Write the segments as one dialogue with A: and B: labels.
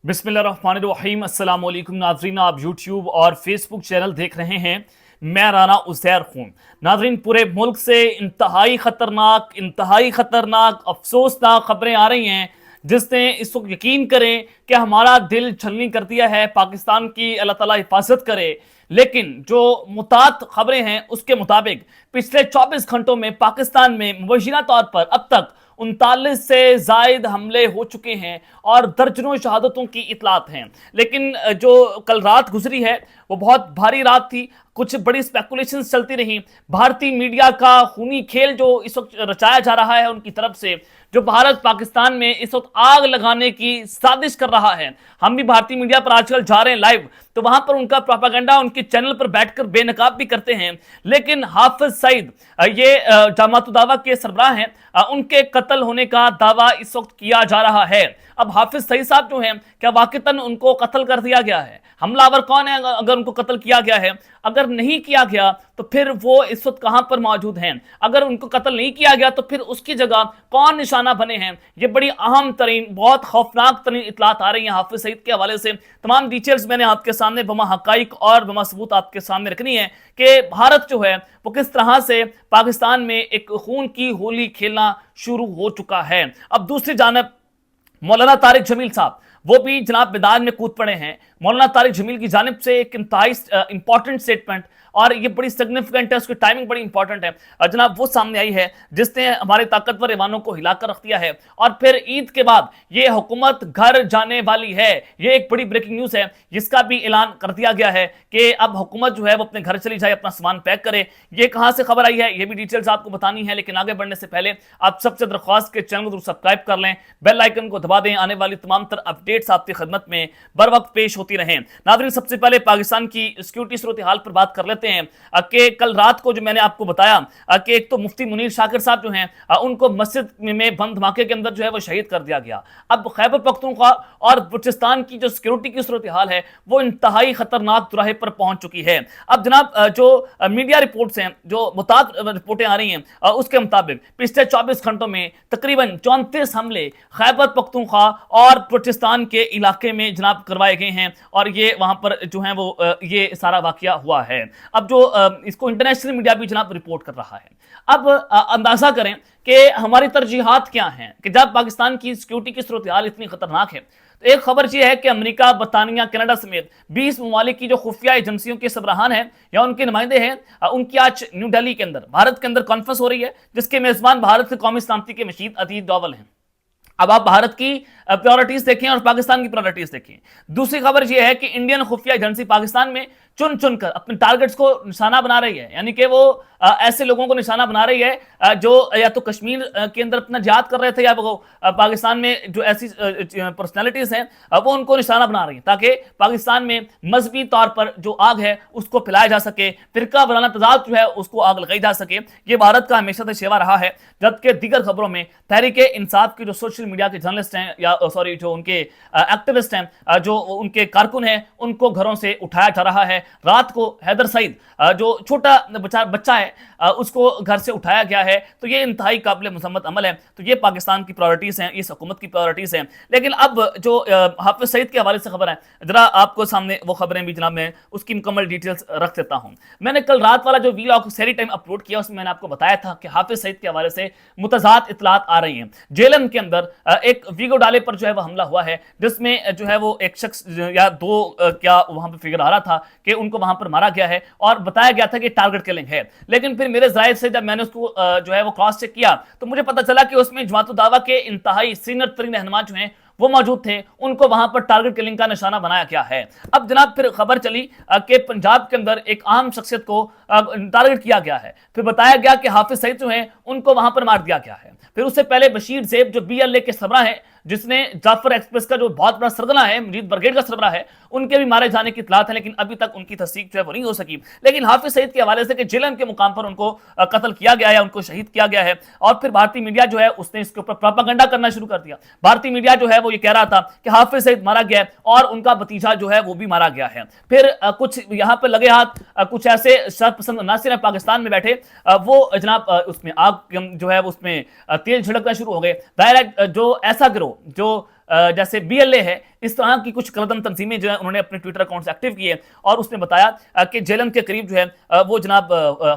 A: बिस्मिल्लाहिर्रहमानिर्रहीम। अस्सलाम वालेकुम नाजरीन, आप यूट्यूब और फेसबुक चैनल देख रहे हैं। मैं राना उज़ैर हूँ। नाजरीन, पूरे मुल्क से इंतहाई ख़तरनाक अफसोसनाक खबरें आ रही हैं जिसने इस वक्त यकीन करें कि हमारा दिल छलनी कर दिया है। पाकिस्तान की अल्लाह ताला हिफाजत करे। लेकिन जो मुतात खबरें हैं उसके मुताबिक पिछले 24 घंटों में पाकिस्तान में मुबैना तौर पर अब तक 39 से जायद हमले हो चुके हैं और दर्जनों शहादतों की इतलात हैं। लेकिन जो कल रात गुजरी है वो बहुत भारी रात थी। कुछ बड़ी स्पेकुलेशंस चलती रहीं। भारतीय मीडिया का खूनी खेल जो इस वक्त रचाया जा रहा है उनकी तरफ से, जो भारत पाकिस्तान में इस वक्त आग लगाने की साजिश कर रहा है। हम भी भारतीय मीडिया पर आजकल जा रहे हैं लाइव, तो वहां पर उनका प्रोपेगेंडा उनके चैनल पर बैठकर बेनकाब भी करते हैं। लेकिन हाफिज सईद, ये जमात दावा के सरबराह हैं, उनके कत्ल होने का दावा इस वक्त किया जा रहा है। अब हाफिज सईद साहब जो हैं, क्या वाकईतन उनको कत्ल कर दिया गया है? हमलावर कौन है अगर उनको कत्ल किया गया है? अगर नहीं किया गया तो फिर वो इस वक्त कहां पर मौजूद हैं? अगर उनको कत्ल नहीं किया गया तो फिर उसकी जगह कौन निशाना बने हैं? ये बड़ी अहम तरीन, बहुत खौफनाक तरीन इतलात आ रही हैं हाफिज सईद के हवाले से। तमाम डिटेल्स मैंने आपके सामने बमा हकाइक और बमा सबूत आपके सामने रखनी है कि भारत जो है वो किस तरह से पाकिस्तान में एक खून की होली खेलना शुरू हो चुका है। अब दूसरी जानब मौलाना तारिक जमील साहब, वो भी जनाब मैदान में कूद पड़े हैं। मौलाना तारिक जमील की जानिब से एक इंतहाई इंपॉर्टेंट स्टेटमेंट, और ये बड़ी सिग्निफिकेंट है, उसकी टाइमिंग बड़ी इंपॉर्टेंट है जनाब, वो सामने आई है जिसने हमारे ताकतवर ईमानों को हिलाकर रख दिया है। और फिर ईद के बाद ये हुकूमत घर जाने वाली है। ये एक बड़ी ब्रेकिंग न्यूज़ है जिसका भी ऐलान कर दिया गया है कि अब हुकूमत जो है वो अपने घर चली जाए, अपना सामान पैक करे। ये कहाँ से खबर आई है ये भी डिटेल्स आपको बतानी है, लेकिन आगे बढ़ने से पहले आप सबसे दरख्वास्त के चैनल को सब्सक्राइब कर लें, बेल आइकन को दबा दें। आने वाली तमाम तर अपडेट्स आपकी खिदमत में बर वक्त पेश होती रहें। नाज़रीन, सबसे पहले पाकिस्तान की सिक्योरिटी सूरत हाल पर बात कर लेते हैं कि कल रात को जो मैंने आपको बताया कि एक तो मुफ्ती मुनीर शाकिर साहब जो हैं उनको मस्जिद में बम धमाके के अंदर जो है वो शहीद कर दिया गया। अब खैबर पख्तूनख्वा और बलूचिस्तान की जो सिक्योरिटी की सूरत हाल है वो इंतहाई खतरनाक दुराहे पर पहुंच चुकी है। अब जनाब, जो मीडिया रिपोर्ट्स हैं, जो मुताद रिपोर्टें आ रही हैं, उसके मुताबिक पिछले 24 घंटों में तकरीबन 34 हमले खैबर पख्तूनख्वा और बलूचिस्तान के इलाके में जनाब करवाए गए हैं, और ये वहां पर जो है वो ये सारा वाकया हुआ है। अब जो इसको इंटरनेशनल मीडिया भी जनाब रिपोर्ट कर रहा है। अब अंदाजा करें कि हमारी तरजीहात क्या हैं कि जब पाकिस्तान की सिक्योरिटी की सूरत हाल इतनी खतरनाक है, तो एक खबर यह है कि अमेरिका, बरतानिया, कनाडा समेत 20 ममालिक की जो खुफिया एजेंसियों के सरबराहान हैं या उनके नुमाइंदे हैं, उनकी आज न्यू दिल्ली के अंदर भारत के अंदर कॉन्फ्रेंस हो रही है जिसके मेजबान भारत के कौमी सलामती के मशीद अतीत डोवल हैं। अब आप भारत की प्रायोरिटीज देखें और पाकिस्तान की प्रायोरिटीज देखें। दूसरी खबर यह है कि इंडियन खुफिया एजेंसी पाकिस्तान में चुन चुनकर अपने टारगेट्स को निशाना बना रही है, यानी कि वो ऐसे लोगों को निशाना बना रही है जो या तो कश्मीर के अंदर अपना जिहाद कर रहे थे, या वो पाकिस्तान में जो ऐसी पर्सनैलिटीज हैं वो उनको निशाना बना रही हैं ताकि पाकिस्तान में मजहबी तौर पर जो आग है उसको फैलाया जा सके, फिरका वाराना तजाद जो है उसको आग लगाई जा सके। ये भारत का हमेशा से शेवा रहा है। जबकि दीगर खबरों में तहरीक इंसाफ की जो सोशल मीडिया के जर्नलिस्ट हैं, या सॉरी जो उनके एक्टिविस्ट हैं, जो उनके कारकुन हैं, उनको घरों से उठाया जा रहा है। रात को हैदर सईद जो छोटा बच्चा है उसको घर से उठाया गया है। तो ये इंतहाई काबिल मजम्मत अमल है। तो ये पाकिस्तान की प्रायोरिटीज हैं, इस हुकूमत की प्रायोरिटीज हैं। लेकिन अब जो हाफिज सईद के हवाले से खबर है, जरा आपको सामने वो खबरें भी जनाब मैं उसकी मुकम्मल डिटेल्स रख देता हूँ। मैंने कल रात वाला जो वीलॉग सेरी टाइम अपलोड किया उसमें मैंने आपको बताया था कि हाफिज सईद के हवाले से मुतज़ाद इतलात आ रही हैं। जेलन के अंदर एक वीगो डाले पर जो है वो हमला हुआ है जिसमें जो है वो एक शख्स या दो क्या वहां पर फिगर आ रहा था कि उनको वहां पर मारा गया है और बताया गया था कि टारगेट किलिंग है। लेकिन फिर मेरे जायद से जब मैंने उसको जो है वो क्रॉस चेक किया तो मुझे पता चला कि उसमें जमात दावा के इंतहाई सीनियर तरीन रहनुमा जो हैं वो मौजूद थे, उनको वहां पर टारगेट किलिंग का निशाना बनाया गया है। अब जनाब फिर खबर चली कि पंजाब के अंदर एक आम शख्सियत को टारगेट किया गया है। फिर बताया गया कि हाफिज सईद जो हैं उनको वहां पर मार दिया गया है। फिर उससे पहले बशीर ज़ेब जो BLA के सरबराह है, जिसने जाफर एक्सप्रेस का जो बहुत बड़ा सरगना है, मजीद ब्रिगेड का सरबराह है, उनके भी मारे जाने की इतलात है, लेकिन अभी तक उनकी तस्दीक जो है वो नहीं हो सकी। लेकिन हाफिज सईद के हवाले से कि जेलन के मुकाम पर उनको कत्ल किया गया है, उनको शहीद किया गया है, और फिर भारतीय मीडिया जो है उसने इसके ऊपर प्रोपेगेंडा करना शुरू कर दिया। भारतीय मीडिया जो है वो ये कह रहा था कि हाफिज सईद मारा गया है और उनका भतीजा जो है वो भी मारा गया है। फिर कुछ यहाँ पर लगे हाथ कुछ ऐसे शरपसंद नासिर हैं पाकिस्तान में बैठे, वो जनाब उसमें आग जो है उसमें तेल छिड़कना शुरू हो गए। जो ऐसा गिरोह जो जैसे BLA है, इस तरह की कुछ कलदम तंजीमें जो है उन्होंने अपने ट्विटर अकाउंट से एक्टिव किए और उसने बताया कि जेलन के करीब जो है वो जनाब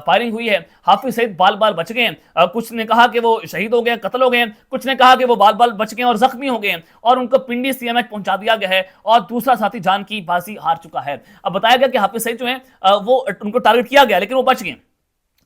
A: फायरिंग हुई है, हाफिज सईद बाल बाल बच गए हैं। कुछ ने कहा कि वो शहीद हो गए, कत्ल हो गए, कुछ ने कहा कि वो बाल बाल बच गए और जख्मी हो गए और उनको पिंडी CMH पहुंचा दिया गया है और दूसरा साथी जान की बाजी हार चुका है। अब बताया गया कि हाफिज सईद जो है वो उनको टारगेट किया गया लेकिन वो बच गए।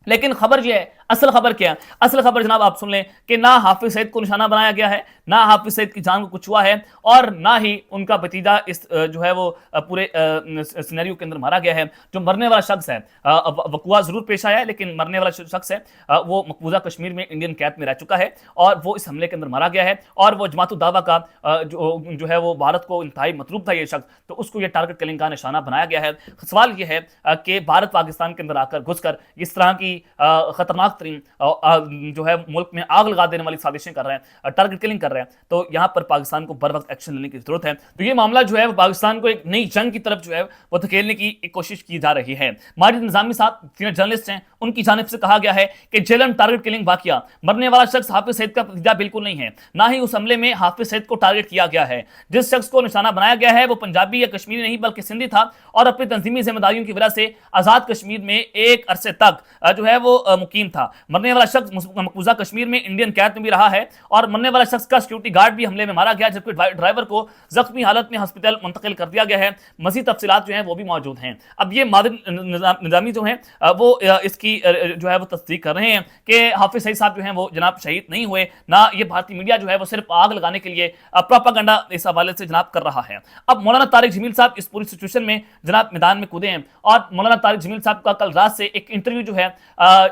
A: लेकिन खबर ये है, असल खबर क्या है? असल खबर जनाब आप सुन लें कि ना हाफिज सईद को निशाना बनाया गया है, ना हाफिज सईद की जान को कुछ हुआ है और ना ही उनका भतीजा इस जो है वो पूरे सिनेरियो के अंदर मारा गया है। जो मरने वाला शख्स है, वकुआ जरूर पेश आया है लेकिन मरने वाला शख्स है वो मकबूजा कश्मीर में इंडियन कैद में रह चुका है और वो इस हमले के अंदर मारा गया है और वो जमात दावा का जो है वो भारत को इंतहाई मतलूब था ये शख्स, तो उसको ये टारगेट किलिंग का निशाना बनाया गया है। सवाल ये है कि भारत पाकिस्तान के अंदर आकर घुसकर इस तरह की खतरनाक तरीन जो है मुल्क में आग लगा देने वाली साजिशें कर रहे हैं, टारगेट किलिंग कर रहे हैं, तो यहाँ पर पाकिस्तान को बर वक्त एक्शन लेने की जरूरत है। तो ये मामला जो है वो पाकिस्तान को एक नई जंग की तरफ जो है वो धकेलने की एक कोशिश की जा रही है। माजिद निजामी साहब सीनियर जर्नलिस्ट हैं, उनकी जानिब से कहा गया है कि जेलन टारगेट किलिंग वाकया, मरने वाला शख्स हाफिज सईद का भतीजा बिल्कुल नहीं है, ना ही उस हमले में हाफिज सईद को टारगेट किया गया है। जिस शख्स को निशाना बनाया गया है वो पंजाबी या कश्मीरी नहीं बल्कि सिंधी था और अपनी तंजीमी जिम्मेदारियों की वजह से आजाद कश्मीर में एक अरसे तक जो है वो मुकीम था। मरने वाला शख्स मकबूजा कश्मीर में इंडियन कैद में भी रहा है और मरने वाला शख्स का सिक्योरिटी गार्ड भी हमले में मारा गया जबकि ड्राइवर को जख्मी हालत में हॉस्पिटल मुंतकिल कर दिया गया है। मजीद तफसीलात जो हैं वो भी मौजूद हैं। अब ये माजिद निजामी जो हैं वो इसकी जो है वो तस्दीक कर रहे हैं कि हाफिज सईद साहब जो हैं वो जनाब शहीद नहीं हुए, ना ये भारतीय मीडिया जो है वो सिर्फ आग लगाने के लिए प्रोपेगेंडा इस हवाले से जनाब कर रहा है। अब मौलाना तारिक जमील साहब इस पूरी सिचुएशन में जनाब मैदान में कूदे हैं और मौलाना तारिक जमील साहब का कल रात से एक इंटरव्यू जो है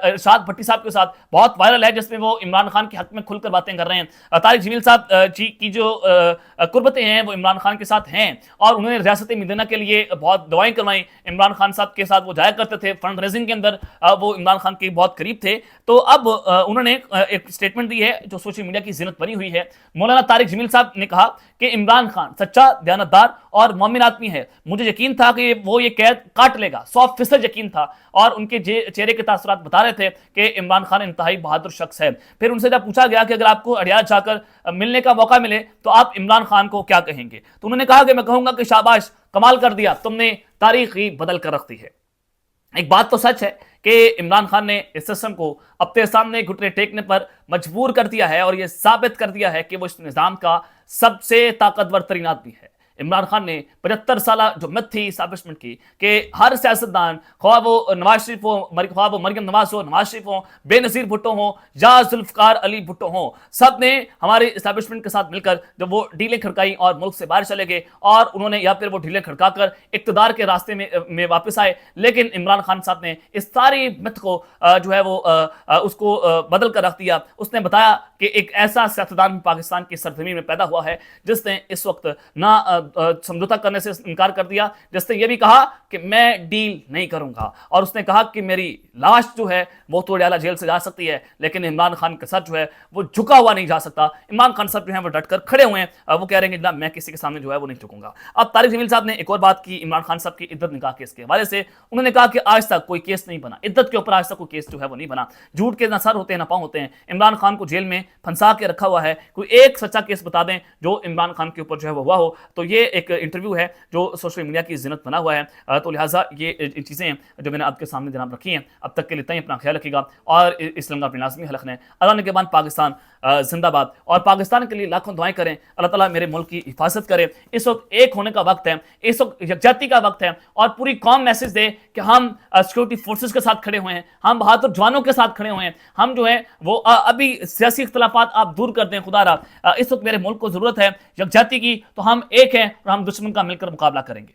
A: इरशाद भट्टी साहब के साथ बहुत वायरल है जिसमें वो इमरान खान के हक में खुलकर बातें कर रहे हैं। तारिक जमील साहब जी की जो कुर्बतें हैं वो इमरान खान के साथ हैं और उन्होंने रियासत मदीना के लिए बहुत दुआएं करवाई। इमरान खान साहब के साथ वो जाया करते थे, फंड रेजिंग के अंदर वो इमरान खान के बहुत करीब थे। तो अब उन्होंने एक स्टेटमेंट दी है जो सोशल मीडिया की जिन्नत बनी हुई है। मौलाना तारिक जमील साहब ने कहा कि इमरान खान सच्चा दयानतदार और मोमिन आदमी है, मुझे यकीन था कि वो ये कैद काट लेगा, 100% यकीन था और उनके चेहरे के तासुरात बता रहे थे कि इमरान खान इंतहाई बहादुर शख्स है। फिर उनसे जब पूछा गया कि अगर आपको अड़ियाल जाकर मिलने का मौका मिले तो आप इमरान खान को क्या कहेंगे, तो उन्होंने कहा कि मैं कहूंगा कि शाबाश, कमाल कर दिया, तुमने तारीख ही बदल कर रख दी है। एक बात तो सच है कि इमरान खान ने इस सिस्टम को अपने सामने घुटने टेकने पर मजबूर कर दिया है और यह साबित कर दिया है कि वो इस निजाम का सबसे ताकतवर तरीन आदमी है। इमरान खान ने 75 साल जो मिथ थी इस्टेब्लिशमेंट की कि हर सियासतदान, ख्वाह वो नवाज शरीफ हो, ख्वाह वो मरियम नवाज हो, नवाज शरीफ हो, बेनज़ीर भुट्टो हो या जुल्फ़िकार अली भुट्टो हो, सब ने हमारे इस्टेब्लिशमेंट के साथ मिलकर जब वो ढीलें खड़काई और मुल्क से बाहर चले गए और उन्होंने या फिर वो ढीलें खड़काकर इक़्तिदार के रास्ते में वापस आए। लेकिन इमरान खान साहब ने इस सारी मिथ को जो है वो उसको बदल कर रख दिया। उसने बताया कि एक ऐसा सियासतदान पाकिस्तान की सरजमीन में पैदा हुआ है जिसने इस वक्त ना समझौता करने से इनकार कर दिया, जिसने ये भी कहा कि मैं डील नहीं करूंगा और उसने कहा कि मेरी लाश जो है वो तो अडयाला जेल से जा सकती है लेकिन इमरान खान का सर जो है वो झुका हुआ नहीं जा सकता। इमरान खान साहब जो है वो डटकर खड़े हुए हैं, वो कह रहे हैं कि जनाब मैं किसी के सामने जो है वो नहीं झुकूंगा। अब तारिक जमील साहब ने एक और बात की इमरान खान साहब की इद्दत निकाह केस के हवाले से। उन्होंने कहा कि आज तक कोई केस नहीं बना, इद्दत के ऊपर आज तक कोई केस जो है वो नहीं बना। झूठ के ना सर होते हैं ना पांव होते हैं। इमरान खान को जेल में फंसा के रखा हुआ है, कोई एक सच्चा केस बता दें जो इमरान खान के ऊपर जो है वो हुआ हो। तो ये एक इंटरव्यू है जो सोशल मीडिया की जिन्नत बना हुआ है। तो लिहाजा ये चीज़ें जो मैंने आपके सामने जनाब रखी हैं। अब तक के लिए इतना ही, अपना ख्याल रखिएगा और इस्लाम का अपनी लाजमी हल रखना है। अल्लाह ने के बाद पाकिस्तान जिंदाबाद और पाकिस्तान के लिए लाखों दुआएं करें, अल्लाह ताला मेरे मुल्क की हिफाजत करे। इस वक्त एक होने का वक्त है, इस वक्त यकजहती का वक्त है और पूरी कौम मैसेज दे कि हम सिक्योरिटी फोर्सेस के साथ खड़े हुए हैं, हम बहादुर जवानों के साथ खड़े हुए हैं। हम जो है वो अभी सियासी इख्तलाफात आप दूर कर दें खुदारा, इस वक्त मेरे मुल्क को जरूरत है यकजहती की, तो हम एक हैं और हम दुश्मन का मिलकर मुकाबला करेंगे।